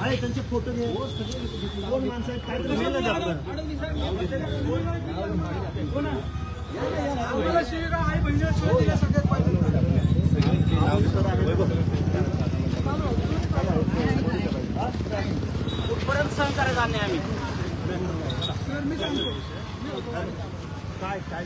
अरे त्यांचे फोटो घे. कोण माणसं आहेत काय आई बहिणी सगळ्यात कुठपर्यंत सहन करायचं नाही आम्ही. मी सांगतो काय काय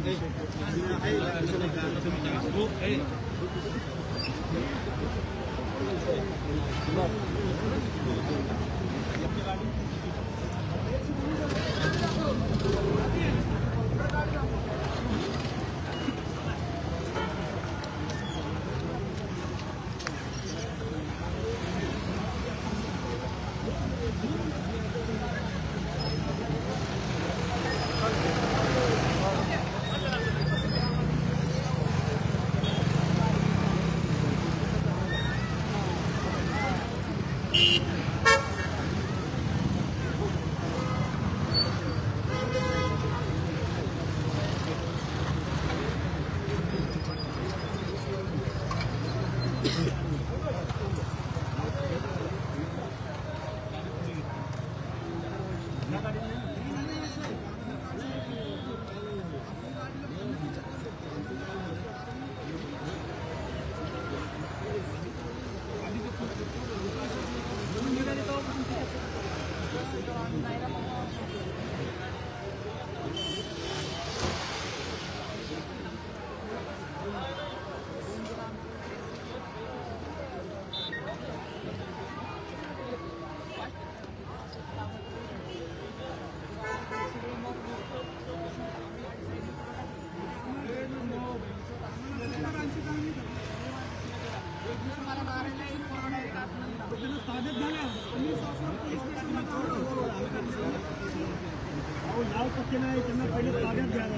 नाव पक्के नाही त्यांना पहिले ताब्यात घ्यायला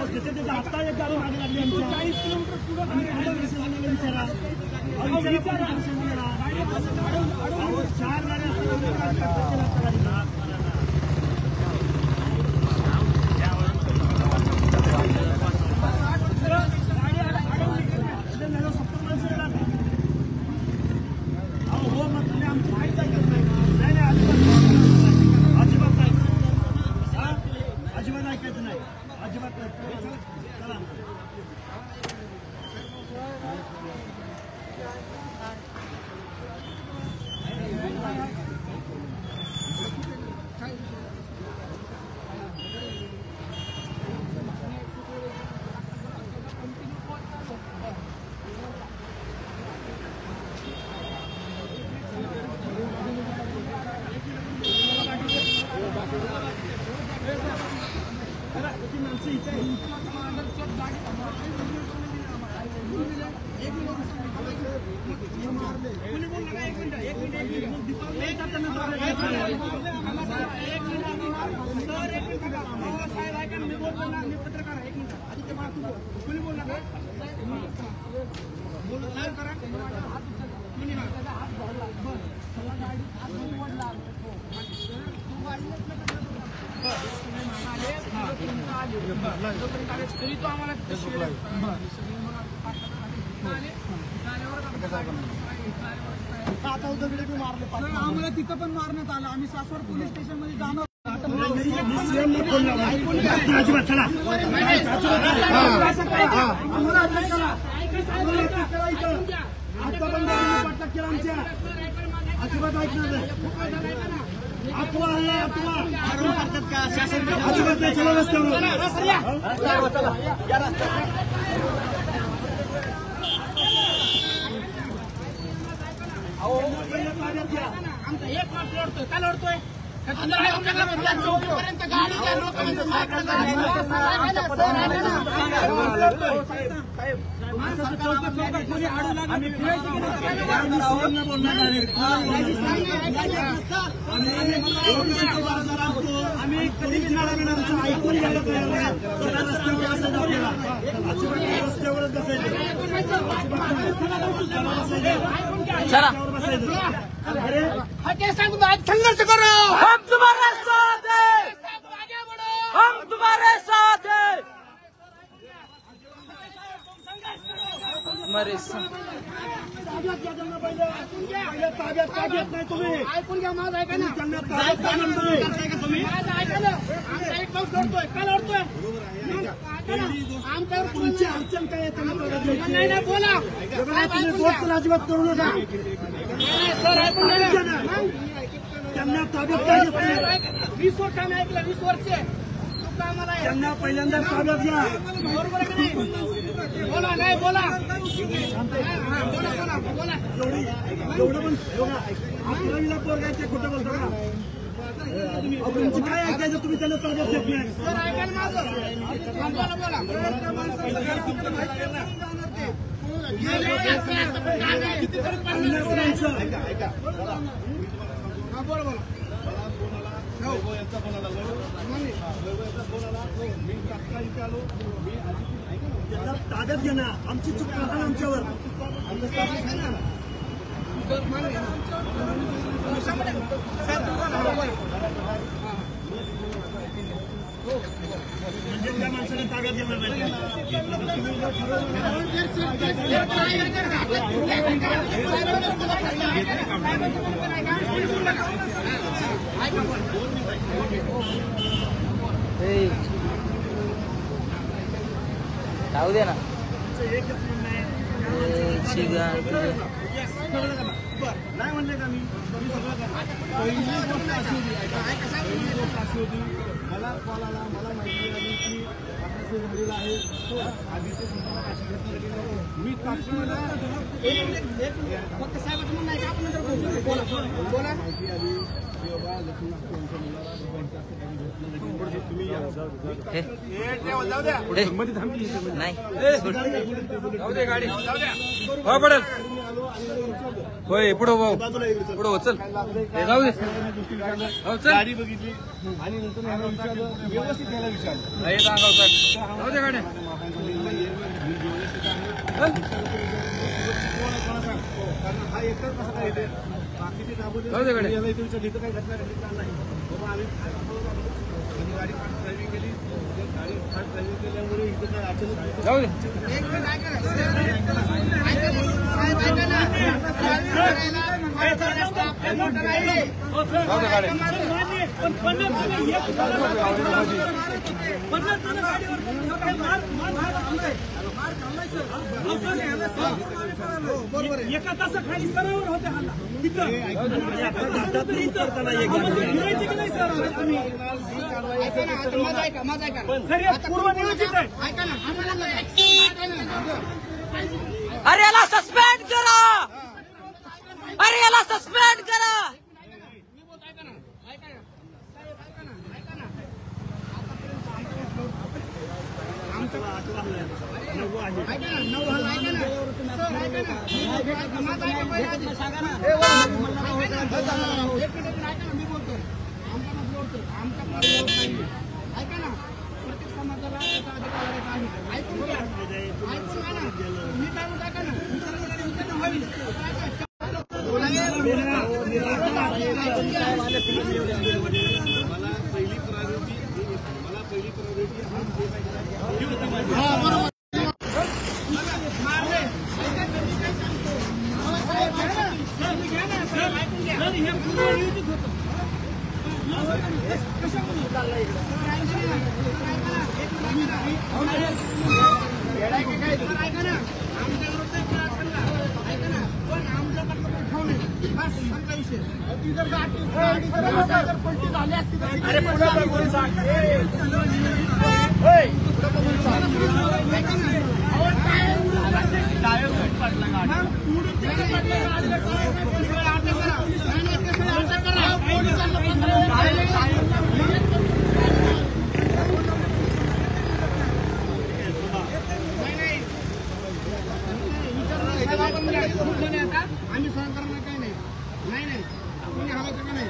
तिथे तिथे आता एक गाडी मागे लागली आमच्या 40 किलोमीटर पुढे विचारा 4 गाड्या आम्हाला तिथं पण मारण्यात आलं. आम्ही सासवड पोलीस स्टेशन मध्ये जाणार. अजिबात ऐकणार नाही. अफवा आहे अफवा अजिबात नाही. चला रस्त्यावर आमचा एक मास लढतोय का लढतोय चौकीपर्यंत गाडी द्या लोक आम्ही कधी ऐकून घ्यायला रस्त्यावरच संघर्ष करो. हम तुम्हारे साथ हैं. हम तुम्हारे साथ हैं. हमारे ताब्यात घ्या त्यांना पहिले ताब्यात का घेत नाही तुम्ही ऐकून घ्या माझं ऐका ना त्यांना ताब्यात का म्हणताय तुम्ही माझं ऐका ना आमचा एक पाऊस लढतोय का लढतोय आमच्यावर तुमची अडचण काय आहे त्यांना ताब्यात घ्यायची नाही नाही बोला तुम्ही गोष्ट अजिबात करू नका सर ऐकून घ्या ना त्यांना ताब्यात का घेत नाही 20 वर्ष आम्ही ऐकलं 20 वर्ष त्यांना पहिल्यांदा ताब्यात घ्या बरोबर आहे की नाही बोला नाही बोला एवढं पण 11वीला पोरगा ते खोटं बोलतो का तुमचं काय ऐकायचं तुम्ही त्यांना ताब्यात घेत नाही सर ऐका ना माझं बोला बोला ताब्यात घे ना आमची चूक करा आमच्यावर त्या माणसाने ताब्यात घेणार जाऊ दे ना एकच म्हणणं आहे नाही म्हणले का मी सगळं पहिली गोष्ट अशी होती मला कॉल आला मला माहिती मिळाली की आपल्या झालेला आहे तो आधीचे मी फक्त साहेबांचं म्हणणं आहे का आपण बोला माहिती आली की बाबा लक्ष्मी यांच्या मुलाला तुम्ही गाडी पडेल होय पुढे पुढे चल जाऊ दे गाडी बघितली आणि नंतर व्यवस्थित त्याला विचारलं जाऊ दे गाड्या कारण हा एकच कसा काय येते बाकीचे दाबून इथं काही घटना घडली नाही बाबा आम्ही गाडी फास्ट ड्रायव्हिंग केली गाडी फास्ट ड्रायव्हिंग केल्यामुळे इथं काय अचानक जाऊ दे एका तासाखाली सरावर होते हल्ला तिथं पूर्वनियोजित आहे अरे याला सस्पेंड करा अरे याला सस्पेंड करा ऐका ना प्रत्येक समाजाला त्याचा अधिकार आहे ऐकून घ्या ऐकून घ्या ना मी काय म्हणतो ऐका मला पहिली आम्ही सहन करणार काही नाही नाही कोणी हवायचं का नाही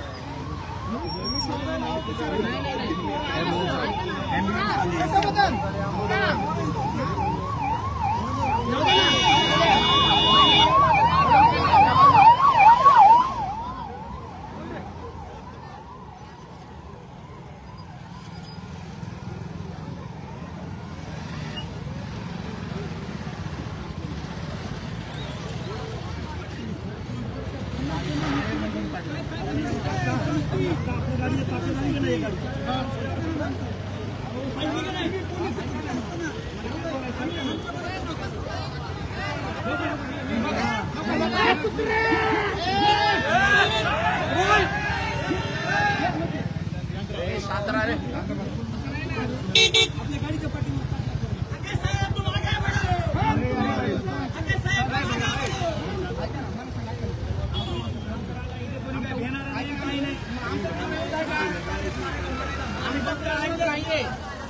आपल्या गाडीचे ताकद नाही का नाही गाडी शांतरा रे आपल्या गाडीच्या पाठी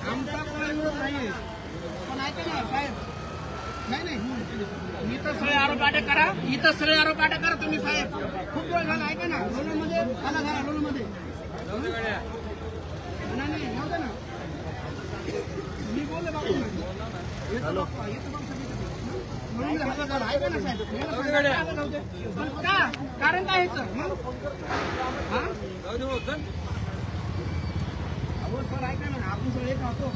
आमचा विरोध नाहीये पण ऐका ना साहेब नाही इथं सगळे आरोप अटक करा तुम्ही साहेब खूप वेळ झाला ऐका ना लोणमध्ये आला घरा लोणमध्ये नाही नव्हतं ना मी बोलले बाबू ऐका ना साहेब का कारण काय ह्याचं अहो सर ऐका ना आपण सर एक राहतो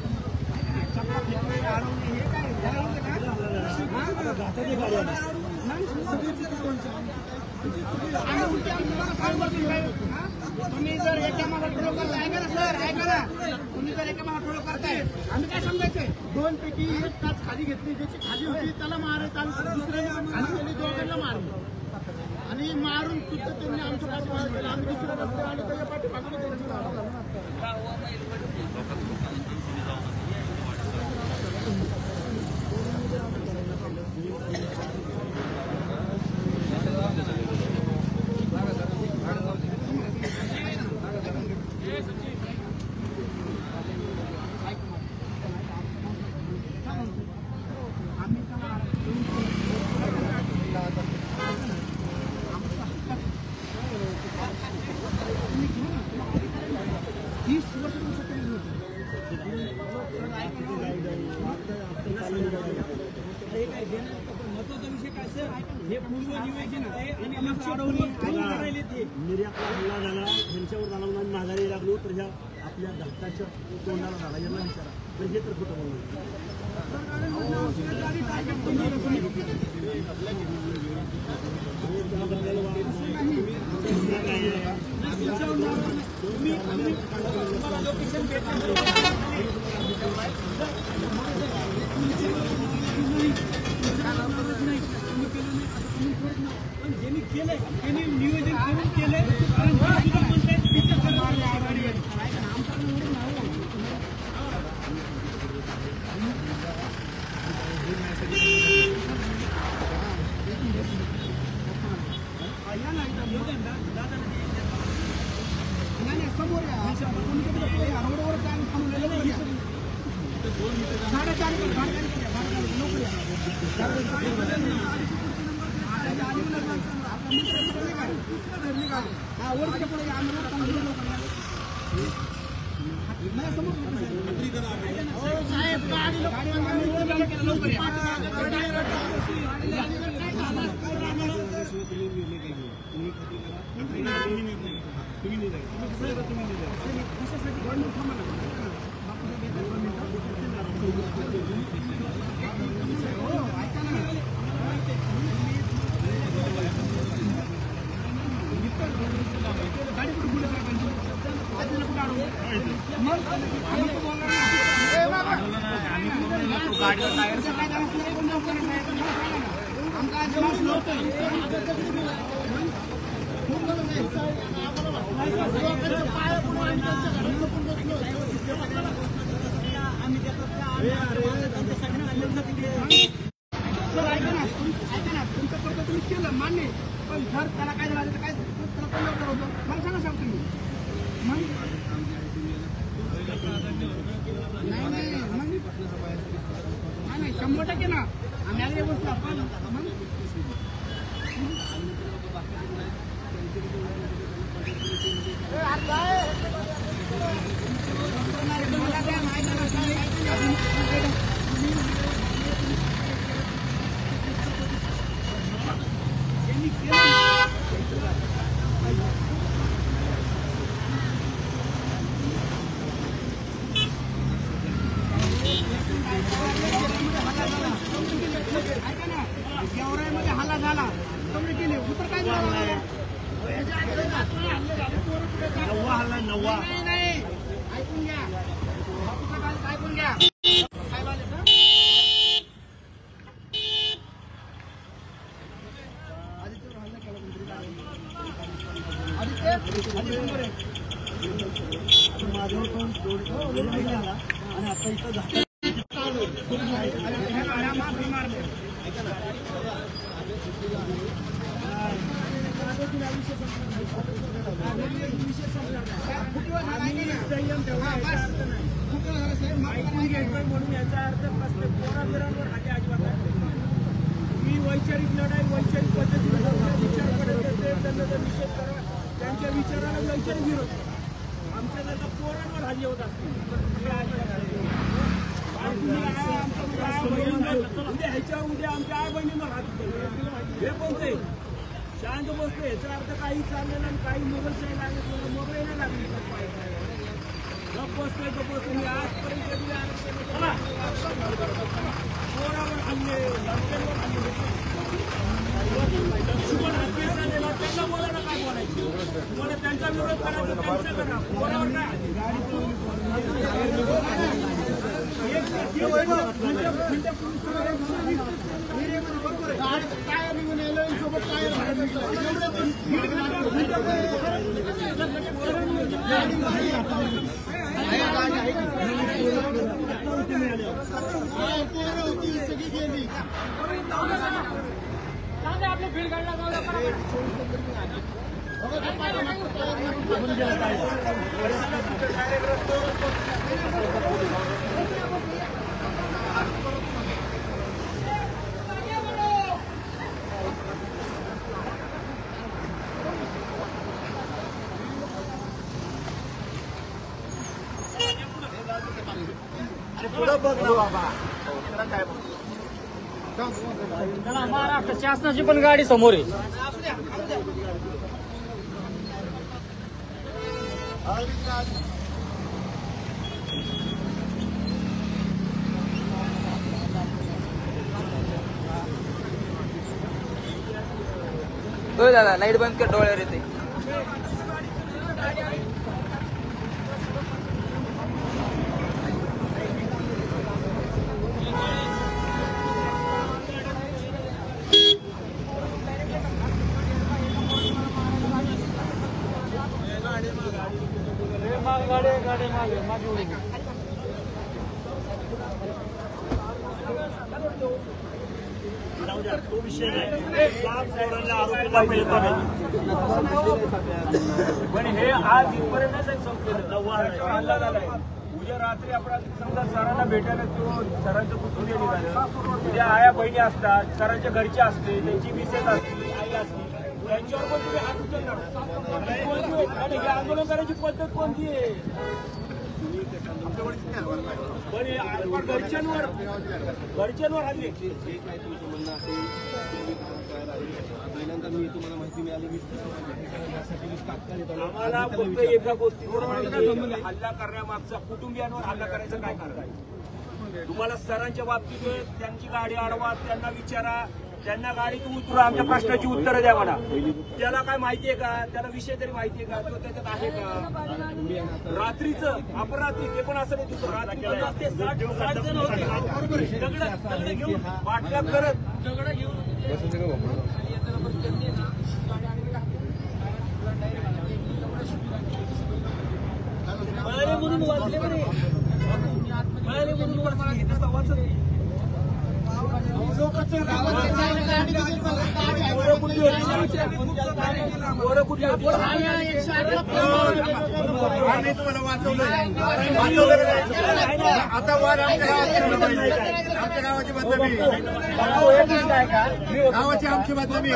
तुम्ही जर एका मागा ठोळो करताय ऐका ना सर ऐका ना तुम्ही जर एका मागा ठोळो करताय आम्ही काय समजायचंय 2 पैकी एक तास खाली घेतली ज्याची खाली होती त्याला मारायचं आणि दुसऱ्याने खाली गेली दोघांना मारलं आणि मारून सुद्धा त्यांनी आमच्या पाठीमागे केलं आम्ही दुसऱ्या रस्त्यावर आलो त्याच्या पाठीमागे महत्वाचा विषय काय सर हे पूर्व नियोजन आहे आणि निर्यातला हल्ला झाला ह्यांच्यावर झाला म्हणून माघारी लागलो तर ह्या आपल्या धाकटाच्या तोंडाला झाला यांना विचारा तर हे तर कुठं बोलू पण ज्यांनी केलंय त्यांनी नियोजन करून केलंय कारण समोर रोडवर काय थांबलेलं केलं मान्य पण जर त्याला काय झालं तर काय त्याला कोण होतं मला सांगा सांगतो मी नाही 100% ना आम्ही आले बसतो आपण गेवराईमध्ये हल्ला झाला तुम्ही केले उत्तर काय नव्वा हल्ला नव्वा नाही ऐकून घ्या ऐकून घ्या माझ्यावर पण आणि आता इथं झालं म्हणून याचा अर्थ पोराबिरांवर हाते अजिबात ही वैचारिक लढाई वैचारिक पद्धतीने विचार करत असते त्यांना जर निषेध करा त्यांच्या विचाराला वैचारिक विरोध आमच्या जर पोरांवर हल्ले होत असतील उद्या आमच्या आई बहिणींवर हात हे कोणते शांत बसते याचा अर्थ काही चाललेलं आणि काही मोबाईलशाही लागले मोबाईल नाही लागली गप बसतोय मी आजपर्यंत कधी आरक्षण पोरावर हल्ले लक्षांवर हल्ले लक्ष्मण हत्या झालेला त्यांना बोलायला काय बोलायचं तुम्हाला त्यांचा विरोध करायचा त्यांचा करा पोरावर काय काय निघून यायला सोबत काय सगळी गेली आपले फील्ड काढला महाराष्ट्र शासनाची पण गाडी समोर आहे दादा लाईट बंद कर डोळ्यावर येते तो विषय आरोपी पण हे आज इथपर्यंत संपलेलं हल्ला झालाय उद्या रात्री आपण समजा सरांना भेटायला किंवा सरांचं कुटुंबीय निघालं उद्या आया बहिणी असतात सरांच्या घरचे असते त्यांची मिसेस असते आई असते त्यांच्यावर पण तुम्ही हात उचलणार आणि हे आंदोलन करायची पद्धत कोणती आहे पण घरच्यांवर हल्ले आम्हाला फक्त एका गोष्टीवर हल्ला करण्यामागचा कुटुंबियांवर हल्ला करायचं काय कारण आहे तुम्हाला सरांच्या बाबतीत त्यांची गाडी अडवा त्यांना विचारा त्यांना गाडीतून उतरा आमच्या प्रश्नाची उत्तरं द्या मला त्याला काय माहितीये का त्याला विषय तरी माहितीये का तो त्याच्यात आहे का रात्रीचं अपरात्री ते पण असं नाही दिसतो रात्री 60 जण होते दगड घेऊन बाटला करत दगड घेऊन म्हणून वाचले बरे म्हणून वाचले तुम्हाला वाचवलं आता वाद आमच्या गावाची बदनामी गावाची आमची बदनामी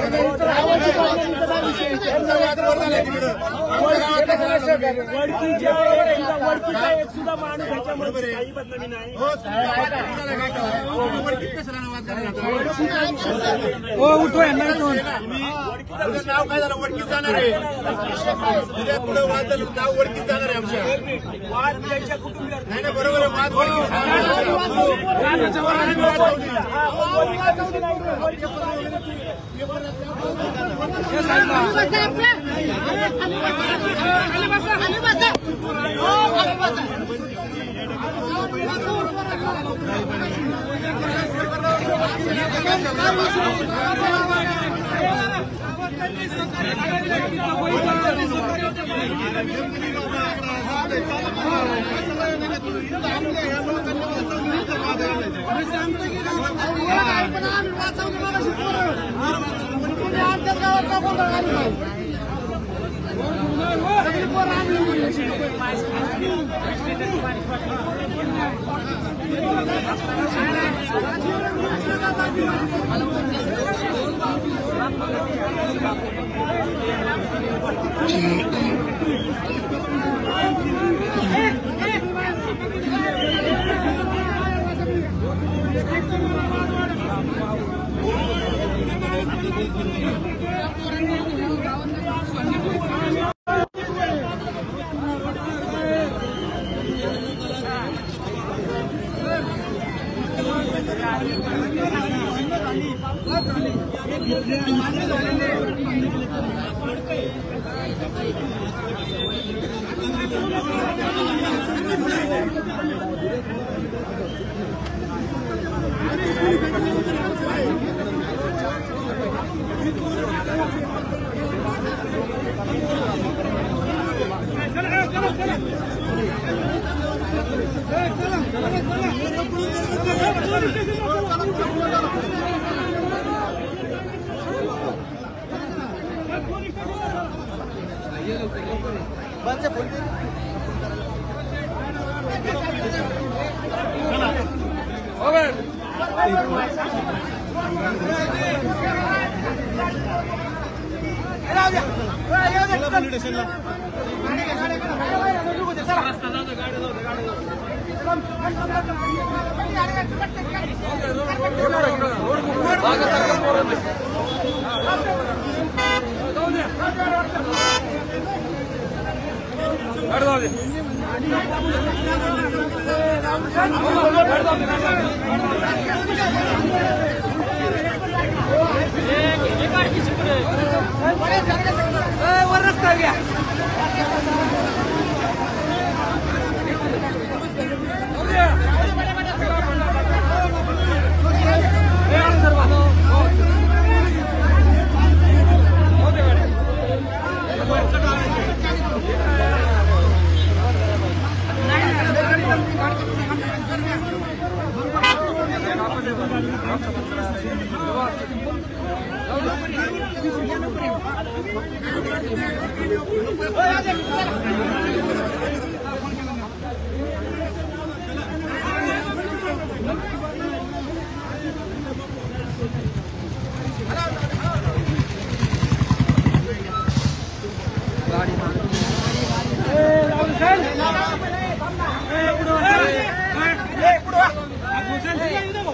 एक सुद्धा माणूस ह्याच्यामध्ये काही बदनामी नाही नाव काय झालं वडकीत जाणार आहे उद्या पुढे वाद झालं नाव वडकीत जाणार आहे आमच्या वाद त्यांच्या कुटुंबियात नाही ना बरोबर आहे वाद वडकीत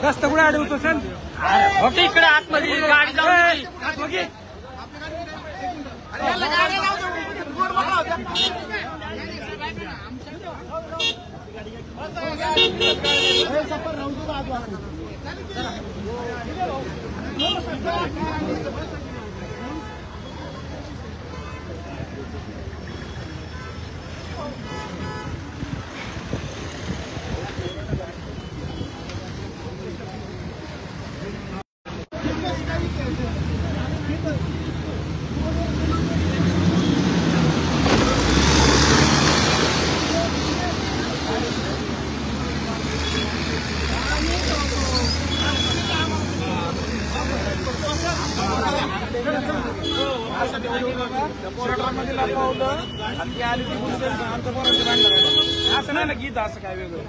रस्ता कुठे अडवतो सर? ओके, इकडे आतमध्ये गाडी जाऊन असं नाही ना गीत असं काय वेगळं